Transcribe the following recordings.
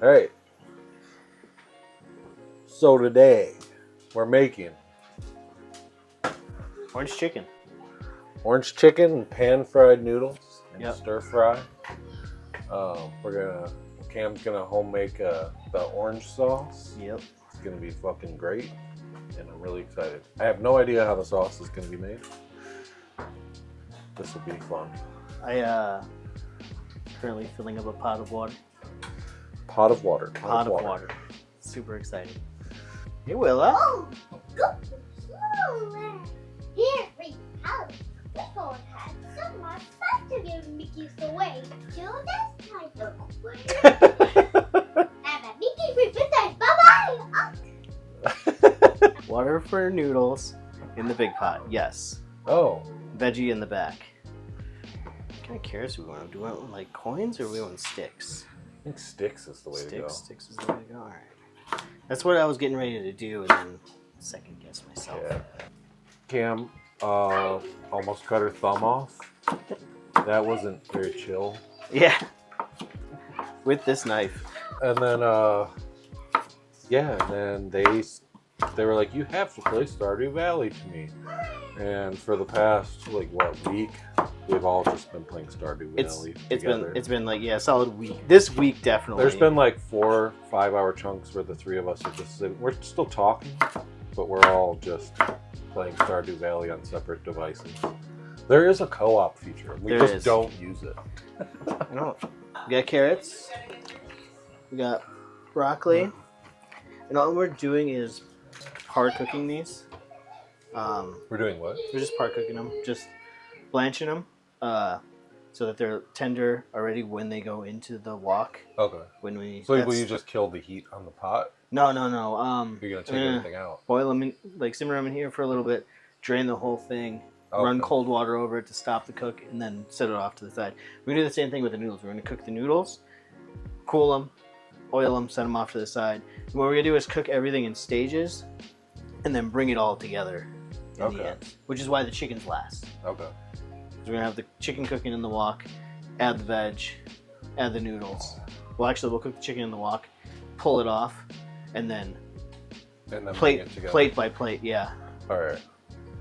All right. So today we're making Orange chicken. orange chicken and pan-fried noodles and Yep. stir fry. Cam's gonna home make the orange sauce. Yep. It's gonna be fucking great, and I'm really excited. I have no idea how the sauce is gonna be made. This will be fun. I currently filling up a pot of water. Pot of water. Pot of water. Super exciting. Hey, Willow. Oh, go slow. Here we go. We're going to have so much fun to give Mickey's away. Till this time, have a Mickey with us. Bye-bye. Water for noodles in the big pot. Yes. Oh, Veggie in the back. What kind of carrots do we want? Do we want like coins or do we want sticks? I think sticks is the way to go. Sticks is the way to go. All right. That's what I was getting ready to do, and then second guess myself. Yeah. Cam almost cut her thumb off. That wasn't very chill. Yeah. With this knife. And then they were like, you have to play Stardew Valley to me. And for the past week, we've all just been playing Stardew Valley together. It's been like a solid week. This week definitely. There's been like 4 5-hour chunks where the three of us are just sitting. We're still talking, but we're all just playing Stardew Valley on separate devices. There is a co-op feature. We just don't use it. No. We got carrots. We got broccoli. And all we're doing is par cooking these. We're doing what? We're just par cooking them, just blanching them, so that they're tender already when they go into the wok. Okay. So will you just kill the heat on the pot? No. You're gonna take everything out. Boil them in, simmer them in here for a little bit, drain the whole thing, run cold water over it to stop the cook, and then set it off to the side. We're gonna do the same thing with the noodles. We're gonna cook the noodles, cool them, oil them, set them off to the side. And what we're gonna do is cook everything in stages, and then bring it all together in the end. Which is why the chicken's last. Okay. So we're gonna have the chicken cooking in the wok, add the veg, add the noodles. Well, actually, we'll cook the chicken in the wok, pull it off, and then plate by plate. Yeah. All right.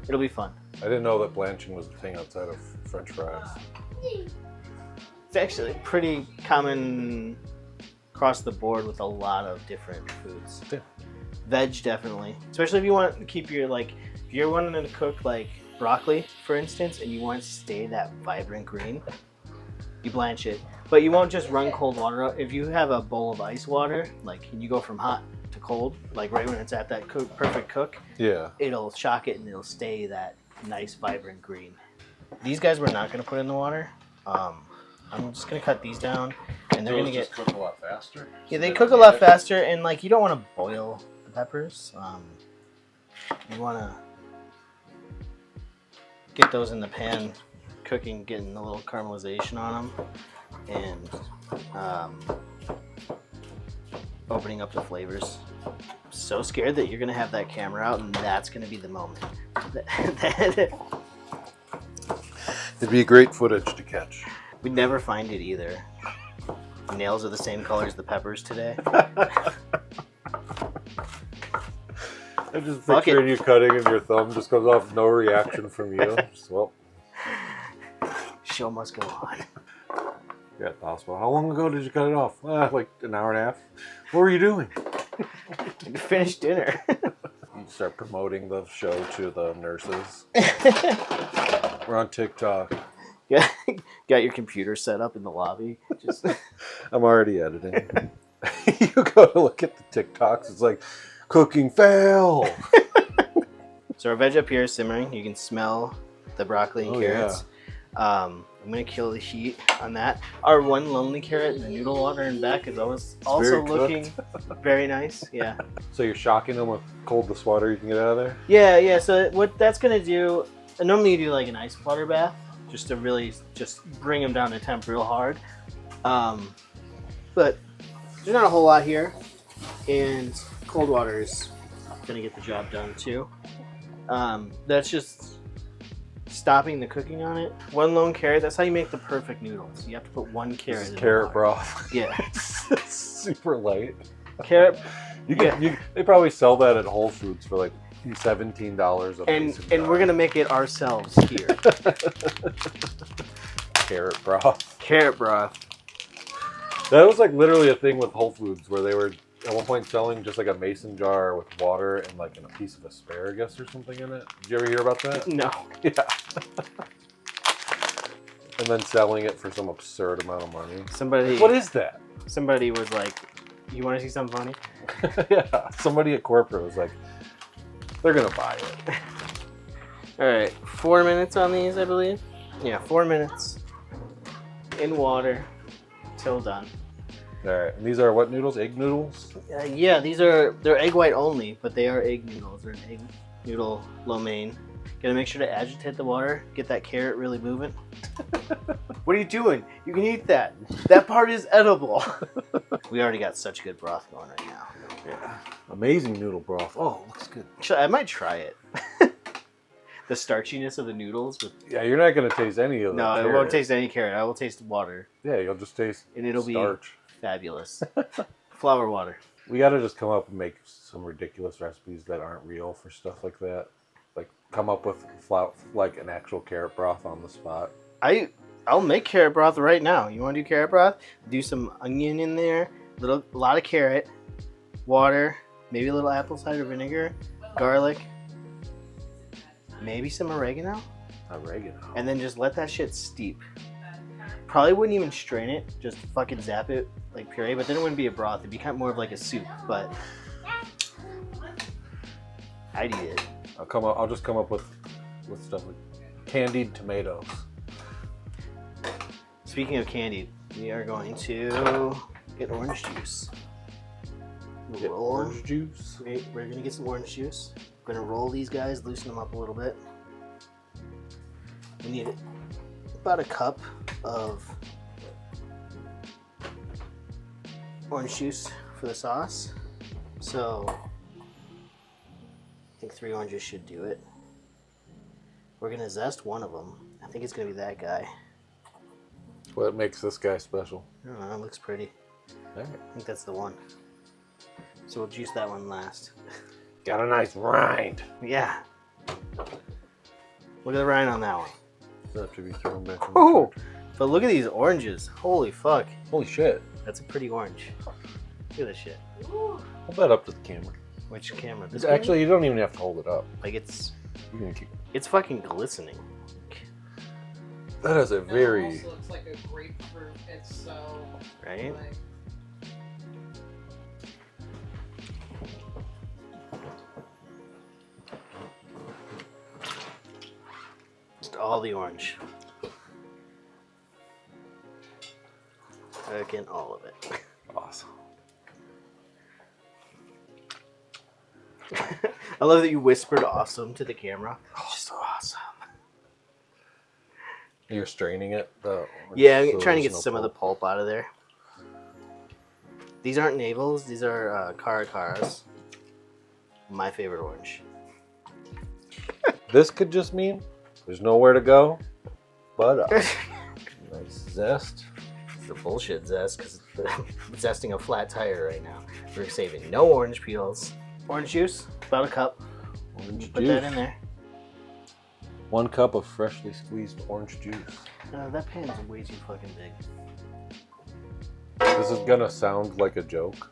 It'll be fun. I didn't know that blanching was a thing outside of French fries. It's actually pretty common across the board with a lot of different foods. Yeah. Veg definitely, especially if you want to keep your if you're wanting to cook like broccoli, for instance, and you want it to stay that vibrant green, you blanch it. But you won't just run cold water out. If you have a bowl of ice water, and you go from hot to cold, right when it's at that perfect cook, yeah, it'll shock it and it'll stay that nice vibrant green. These guys we're not going to put in the water. I'm just going to cut these down, and they're going to cook a lot faster. Yeah, they cook a lot faster, and you don't want to boil the peppers. You want to get those in the pan, cooking, getting a little caramelization on them, and opening up the flavors. I'm so scared that you're gonna have that camera out, and that's gonna be the moment. It'd be great footage to catch. We'd never find it either. The nails are the same color as the peppers today. I'm just picturing you cutting and your thumb just goes off, no reaction from you. Show must go on. Yeah, possible. How long ago did you cut it off? Like an hour and a half. What were you doing? Finished dinner. You start promoting the show to the nurses. We're on TikTok. Yeah, got your computer set up in the lobby. Just I'm already editing. You go to look at the TikToks. It's like cooking fail. So our veg up here is simmering. You can smell the broccoli and carrots. Yeah. I'm gonna kill the heat on that. Our one lonely carrot in the noodle water in back is also looking very nice. Yeah. So you're shocking them with coldest water you can get out of there? Yeah. So what that's gonna do, normally you do an ice water bath, just to really just bring them down to temp real hard. But there's not a whole lot here, and cold water is gonna get the job done too. That's just stopping the cooking on it. One lone carrot, that's how you make the perfect noodles. You have to put one carrot in carrot the broth. Yeah. It's super light. Carrot. They probably sell that at Whole Foods for like $17 a And mason we're jar. gonna make it ourselves here. Carrot broth. Carrot broth. That was like literally a thing with Whole Foods where they were at one point selling just like a mason jar with water and like a piece of asparagus or something in it. Did you ever hear about that? No. Yeah. And then selling it for some absurd amount of money. Somebody. What is that? Somebody was like, "You want to see something funny?" Yeah. Somebody at corporate was like, they're gonna buy it. All right, 4 minutes on these, I believe. Yeah, 4 minutes in water till done. All right. And these are what noodles? Egg noodles? Yeah, they're egg white only, but they are egg noodles. They're an egg noodle lo mein. Gotta make sure to agitate the water, get that carrot really moving. What are you doing? You can eat that. That part is edible. We already got such good broth going right now. Yeah. Amazing noodle broth. Oh, looks good. I might try it. The starchiness of the noodles. Yeah, you're not gonna taste any of No, the I won't carrot. taste any carrot. I will taste water, Yeah, you'll just taste and it'll be starch. fabulous. Flour water. We gotta just come up and make some ridiculous recipes that aren't real for stuff like that. Like come up with like an actual carrot broth on the spot. I'll make carrot broth right now. You want to do carrot broth? Do some onion in there, a lot of carrot, water, maybe a little apple cider vinegar, garlic, maybe some oregano, Oregano. and then just let that shit steep. Probably wouldn't even strain it, just fucking zap it like puree, but then it wouldn't be a broth. It'd be kind of more of like a soup, but I'd eat it. I'll just come up with stuff like candied tomatoes. Speaking of candied, we are going to get orange juice. Get Roll 'em. orange juice. We're gonna get some orange juice. We're gonna roll these guys, loosen them up a little bit. We need about a cup of orange juice for the sauce. So I think 3 oranges should do it. We're gonna zest one of them. I think it's gonna be that guy. What makes this guy special? I don't know, it looks pretty. All right. I think that's the one. So we'll juice that one last. Got a nice rind. Yeah. Look at the rind on that one. Does have to be thrown back in the Oh, fridge. but look at these oranges. Holy fuck. Holy shit. That's a pretty orange. Look at this shit. Hold that up to the camera. Which camera? This It's camera? actually, you don't even have to hold it up. Like it's You can keep. fucking glistening. That is a And it very. also looks like a grapefruit. It's so Right? like Just all the orange. Fucking all of it. Awesome. I love that you whispered awesome to the camera. Just awesome. You're straining it, though. Yeah, I'm so trying to there's get no some of the pulp. pulp out of there. These aren't navels, these are caracaras. My favorite orange. This could just mean there's nowhere to go but up. Nice zest. It's the bullshit zest because it's zesting a flat tire right now. We're saving no orange peels. Orange juice, about a cup. Orange Put juice. that in there. 1 cup of freshly squeezed orange juice. That pan's way too fucking big. This is gonna sound like a joke.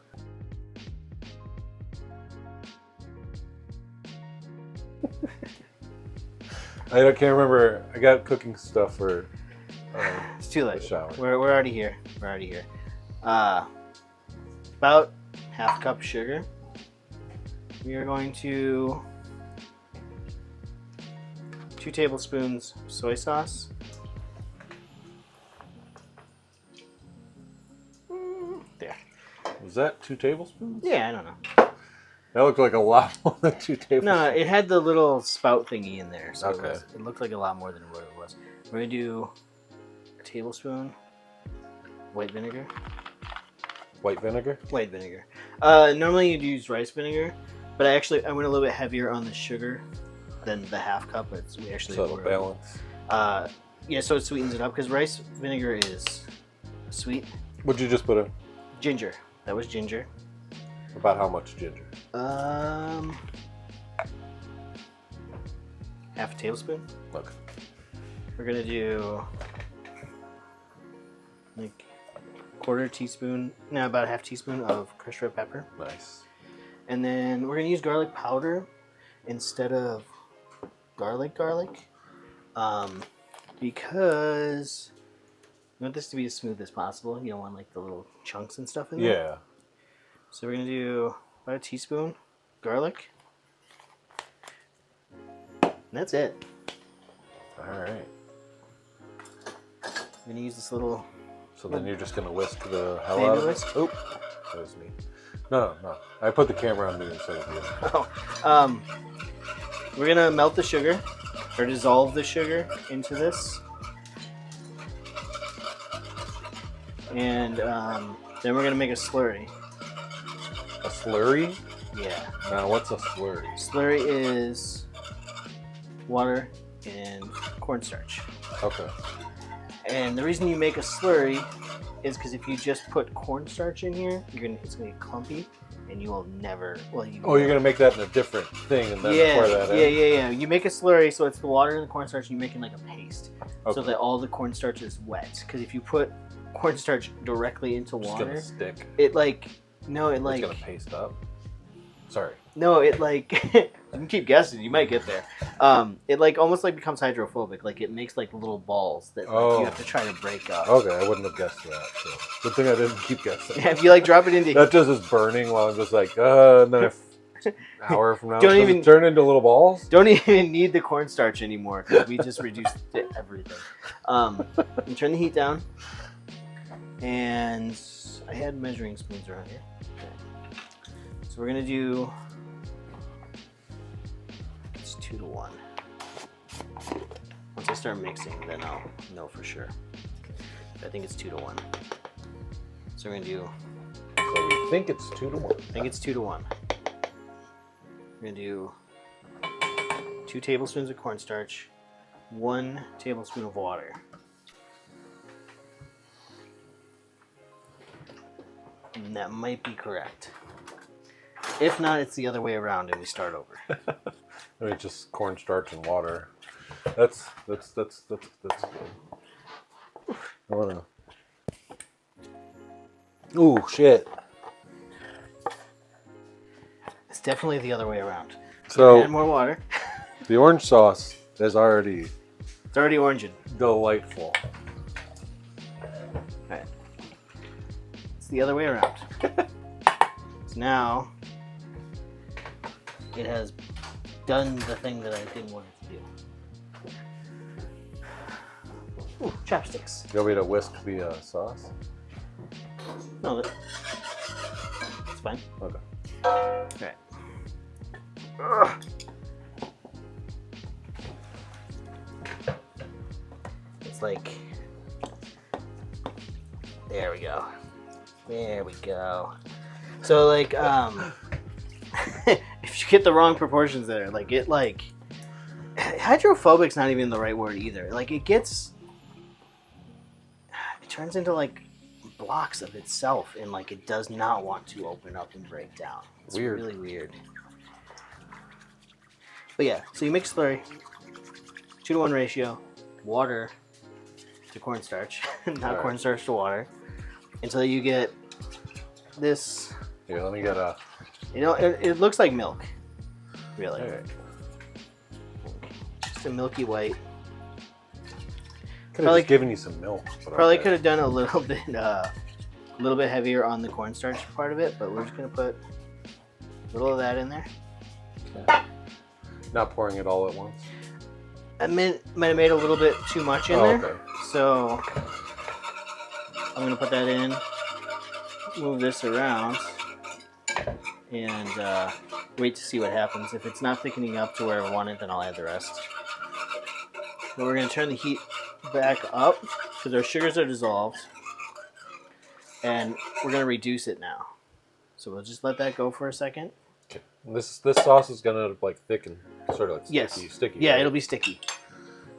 I can't remember. I got cooking stuff for. It's too late. The shower. We're already here. We're already here. About half a cup of sugar. We are going to 2 tablespoons soy sauce. There. Was that 2 tablespoons? Yeah, I don't know. That looked like a lot more than 2 tablespoons. No, it had the little spout thingy in there, so Okay. it looked like a lot more than what it was. We're gonna do a tablespoon white vinegar. White vinegar? White vinegar. Normally you'd use rice vinegar, but I went a little bit heavier on the sugar than the half cup. We actually So it'll balance. Yeah, so it sweetens it up because rice vinegar is sweet. Would you just put a Ginger. That was ginger. About how much ginger? Half a tablespoon. Okay. We're gonna do like quarter teaspoon, no, about a half teaspoon of crushed red pepper. Nice. And then we're gonna use garlic powder instead of garlic, because you want this to be as smooth as possible. You don't want like the little chunks and stuff in there. Yeah. So we're gonna do about a teaspoon garlic. And that's it. All right. I'm gonna use this little. So then you're just gonna whisk the hell Baby out of it. whisk? Oop. That was me. No. I put the camera on me instead of you. We're gonna melt the sugar or dissolve the sugar into this, and then we're gonna make a slurry. A slurry? Yeah, Now, what's a slurry? slurry is water and cornstarch. Okay. And the reason you make a slurry is because if you just put cornstarch in here, it's gonna get clumpy, and you will never. Well, you. Oh, you're gonna make that in a different thing and then pour that in. Yeah. You make a slurry, so it's the water and the cornstarch. You make it like a paste, so Okay. that all the cornstarch is wet. Because if you put cornstarch directly into It's water, gonna stick. it's gonna paste up. Sorry. You can keep guessing. You might get there. It like almost like becomes hydrophobic. Like it makes like little balls that you have to try to break up. Okay, I wouldn't have guessed that. So. Good thing I didn't keep guessing. Yeah, if you like drop it into That just is burning while I'm just like, and then an hour from now, Don't does even- it turn into little balls? don't even need the cornstarch anymore because we just reduced it to everything. You turn the heat down, and I had measuring spoons around here. Okay. So we're gonna do. It's 2 to 1. Once I start mixing, then I'll know for sure. I think it's 2 to 1. So we're gonna do. So we think it's 2 to 1. I think it's 2 to 1. We're gonna do 2 tablespoons of cornstarch, 1 tablespoon of water. And that might be correct. If not, it's the other way around and we start over. I mean, just cornstarch and water. That's good. I wanna. Ooh, shit. It's definitely the other way around. Add So more water. the orange sauce is already It's already orangey. delightful. Alright. It's the other way around. So now it has done the thing that I didn't want it to do. Ooh, chopsticks. You want me to whisk the sauce? No, it's fine. Okay. Alright. Ugh. It's like. There we go. There we go. So like if you get the wrong proportions there, like it like hydrophobic's not even the right word either. Like it turns into like blocks of itself and like it does not want to open up and break down. It's Weird. really weird. But yeah, so you mix slurry, 2 to 1 ratio, water to cornstarch, not Alright. cornstarch to water, until you get this. Here, let me get a. You know, it looks like milk, really. Alright. Just a milky white. Could have Probably- just given you some milk. but Probably okay. could have done a little bit heavier on the cornstarch part of it, but we're just gonna put a little of that in there. Not pouring it all at once. I might have made a little bit too much in there, Okay. so I'm gonna put that in, move this around, and wait to see what happens. If it's not thickening up to where I want it, then I'll add the rest. But we're gonna turn the heat back up because our sugars are dissolved, and we're gonna reduce it now. So we'll just let that go for a second. Okay. And this sauce is gonna like thicken, sort of like Yes. sticky. Yeah, right? it'll be sticky.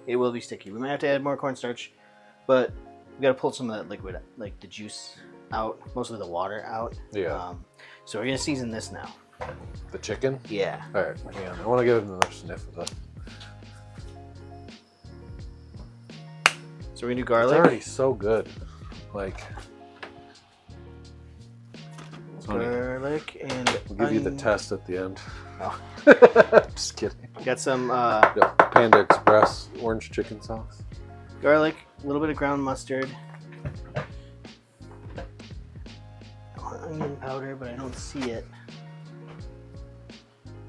It will be sticky. We might have to add more cornstarch, but we gotta pull some of that liquid, like the juice out, most of the water out. Yeah. So we're gonna season this now. The chicken? Yeah. All right, hang on. I want to give it another sniff of that. So we're gonna do It's garlic. already so good. Like, Garlic and we'll give you the onion. test at the end. Oh. Just kidding. Got some Yeah, Panda Express orange chicken sauce. garlic, a little bit of ground mustard. I want onion powder, but I don't see it.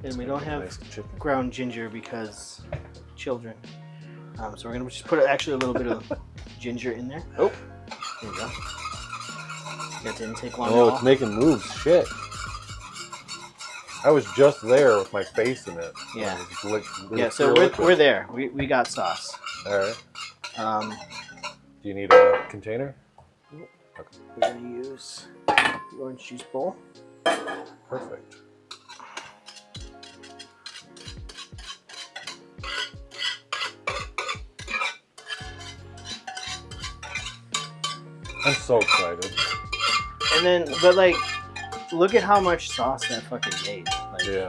And we don't have Nice chicken. ground ginger because children. So we're gonna just put actually a little bit of ginger in there. Oh, there you go. That didn't take long at Oh, all. it's making moves. Shit. I was just there with my face in it. Yeah. It was Yeah, so pure we're there. We got sauce. All right. Um, Do you need a container? we're gonna use the orange juice bowl. Perfect. I'm so excited. And then, but like, look at how much sauce that fucking made. Like, Yeah.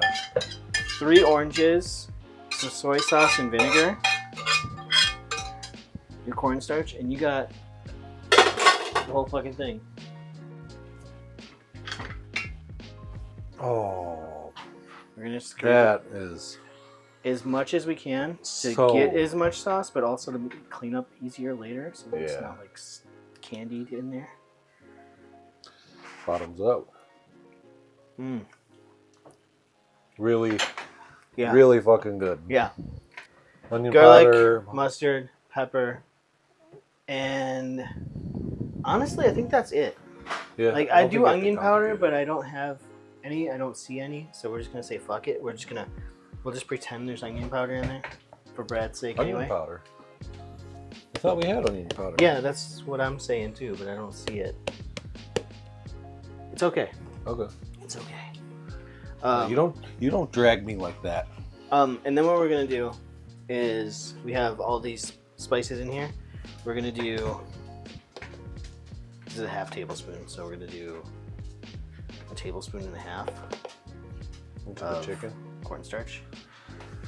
3 oranges, some soy sauce and vinegar, your cornstarch, and you got the whole fucking thing. Oh, We're gonna scrape that is as much as we can to So- get as much sauce, but also to clean up easier later, so it's Yeah. not like candied in there. bottoms up. Mm. Really, Yeah. really fucking good. Yeah. Onion Garlic, powder. mustard, pepper, and honestly, I think that's it. Yeah. Like I don't do think you have to onion powder, complicate but I don't have any. I don't see any, so we're just gonna say fuck it. We'll just pretend there's onion powder in there for Brad's sake, it. Onion anyway. powder. I thought we had onion powder. Yeah, that's what I'm saying too, but I don't see it. It's okay. Okay. It's okay. You don't drag me like that. And then what we're gonna do is we have all these spices in here. We're gonna do. This is a half tablespoon, so we're gonna do a tablespoon and a half Into the of chicken. cornstarch,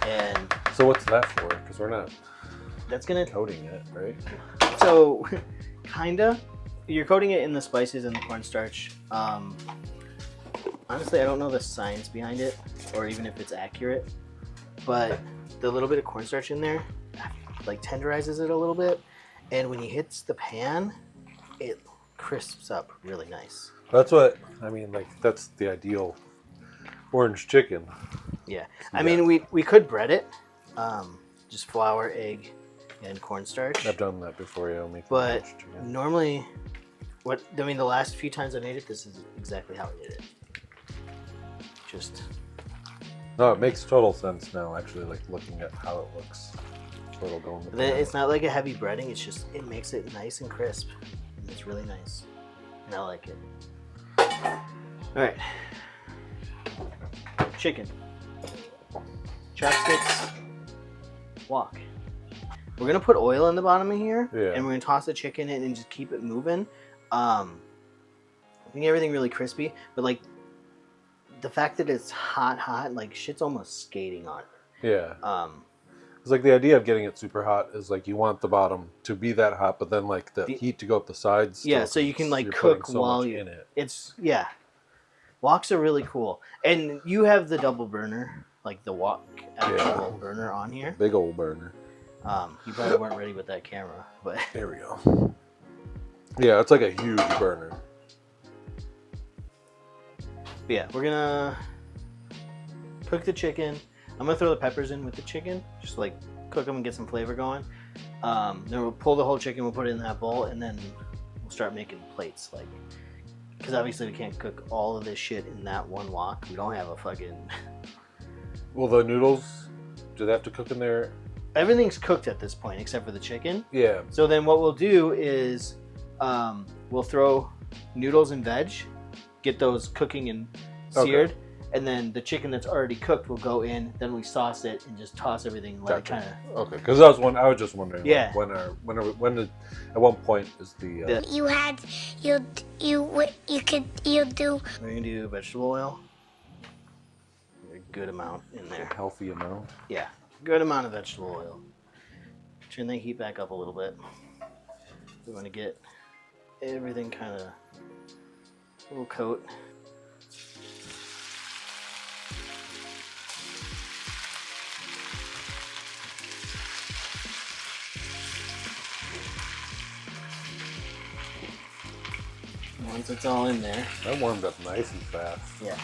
and So what's that for? Because we're not that's gonna. coating it, right? So, kinda, you're coating it in the spices and the cornstarch. Honestly, I don't know the science behind it, or even if it's accurate, but the little bit of cornstarch in there, like tenderizes it a little bit, and when it hits the pan, it crisps up really nice. That's what I mean. Like that's the ideal orange chicken. Yeah, Yeah. I mean we could bread it, just flour, egg, and cornstarch. I've done that before. Yeah, make But orange chicken. normally, the last few times I made it, this is exactly how I did it. Just No, it makes total sense now. Actually, like looking at how it looks. So it'll go in the pan. it's not like a heavy breading. It's just it makes it nice and crisp, and it's really nice, and I like it. All right, chicken, chopsticks, wok. We're gonna put oil in the bottom of here, Yeah. and we're gonna toss the chicken in and just keep it moving. Make everything really crispy, but like the fact that it's hot, like shit's almost skating on it. Yeah. It's like the idea of getting it super hot is like you want the bottom to be that hot, but then like the heat to go up the sides. Yeah, still, so you can, 'cause like, you're cook putting so while much you- in it. It's woks are really cool, and you have the double burner, like the wok actual burner on here. Big old burner. You probably weren't ready with that camera, but There we go. Yeah, it's like a huge burner. yeah, we're gonna cook the chicken. I'm gonna throw the peppers in with the chicken, just like cook them and get some flavor going. Then we'll pull the whole chicken, we'll put it in that bowl, and then we'll start making plates, like. Because obviously we can't cook all of this shit in that one wok. We don't have a fucking. Well, the noodles, do they have to cook in there? Everything's cooked at this point except for the chicken. Yeah. So then what we'll do is we'll throw noodles and veg, get those cooking and seared, and then the chicken that's already cooked will go in. Then we sauce it and just toss everything and let it Gotcha. kind of. Okay, because I was just wondering. Yeah. Like, when at what point is the You do. We're gonna do vegetable oil. A good amount in there. healthy amount? Yeah, good amount of vegetable oil. Turn the heat back up a little bit. We want to get everything kind of a little coat. Once it's all in there, That warmed up nice and fast. yeah,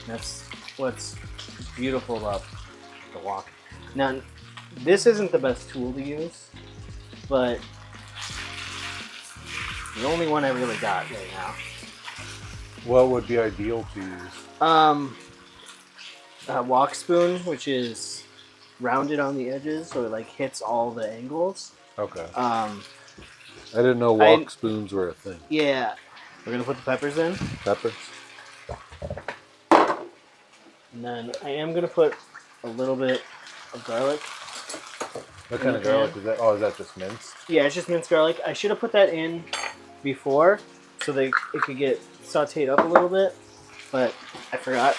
that's what's beautiful about the wok. Now, this isn't the best tool to use, but the only one I really got right now. What would be ideal to use? A wok spoon, which is rounded on the edges, so it like hits all the angles. Okay. I didn't know wok spoons were a thing. Yeah, we're gonna put the peppers in, Peppers? and then I am gonna put a little bit of garlic. What kind of garlic is that? Oh, is that just minced? Yeah, it's just minced garlic. I should have put that in before, so that it could get sautéed up a little bit, but I forgot,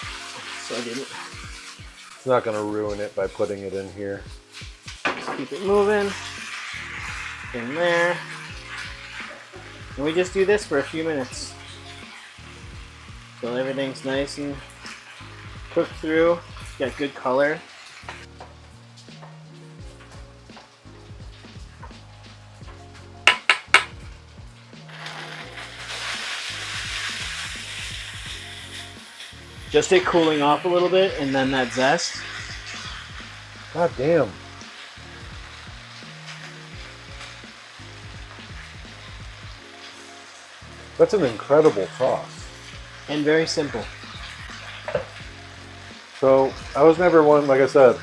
so I didn't. It's not going to ruin it by putting it in here. Just keep it moving. In there. And we just do this for a few minutes. So everything's nice and cooked through. Got good color. Just it cooling off a little bit, and then that zest. God damn. That's an incredible sauce. And very simple. So, I was never one, like I said,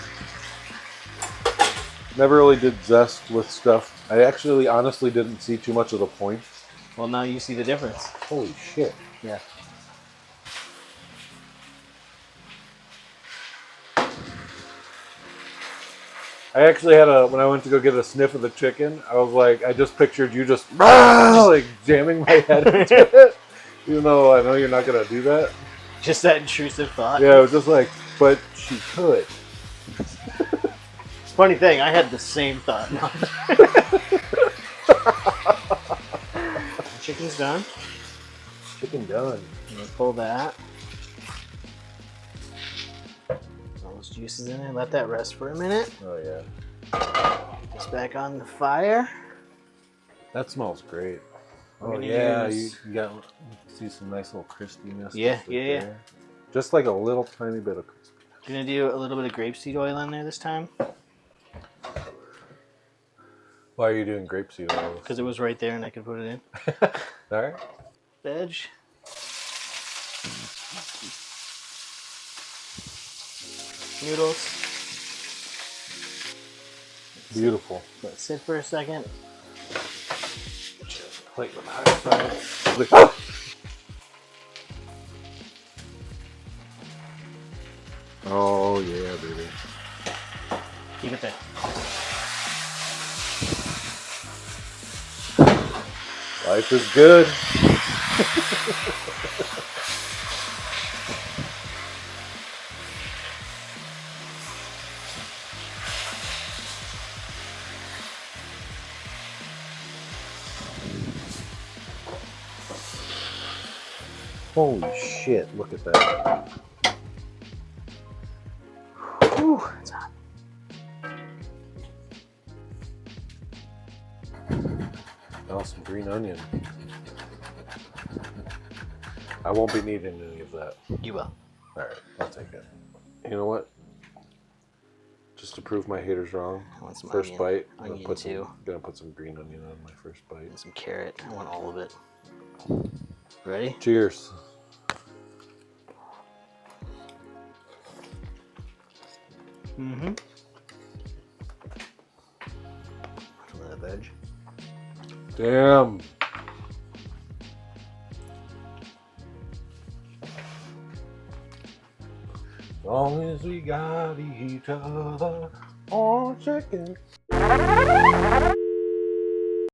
never really did zest with stuff. I actually honestly didn't see too much of the point. Well, now you see the difference. Holy shit. Yeah. I actually had when I went to go get a sniff of the chicken, I was like, I just pictured you just like jamming my head into it. Even though I know you're not going to do that. Just that intrusive thought. Yeah, it was just like, but she could. Funny thing, I had the same thought. Chicken's done. Chicken done. I'm gonna pull that. All those juices in there. Let that rest for a minute. Oh, yeah. Get this back on the fire. That smells great. We're Oh, gonna yeah. use- You got see some nice little crispiness. Yeah, just yeah. there. Just like a little tiny bit of crispy. Gonna do a little bit of grapeseed oil in there this time Why are you doing grapeseed oil? because it was right there and I could put it in. All right. Veg. Noodles. Beautiful. Let it sit for a second. Plate with high side. Oh, yeah, baby. Keep it there. Life is good. Holy shit, look at that. Whew, it's hot. Oh, some green onion. I won't be needing any of that. You will. Alright, I'll take it. You know what? Just to prove my haters wrong, I want some first onion. bite, Onion too. gonna put some green onion on my first bite. And some carrot. I want all of it. Ready? Cheers. Mm-hmm. Some of that veg. Damn. long as we got each other. Oh, chicken.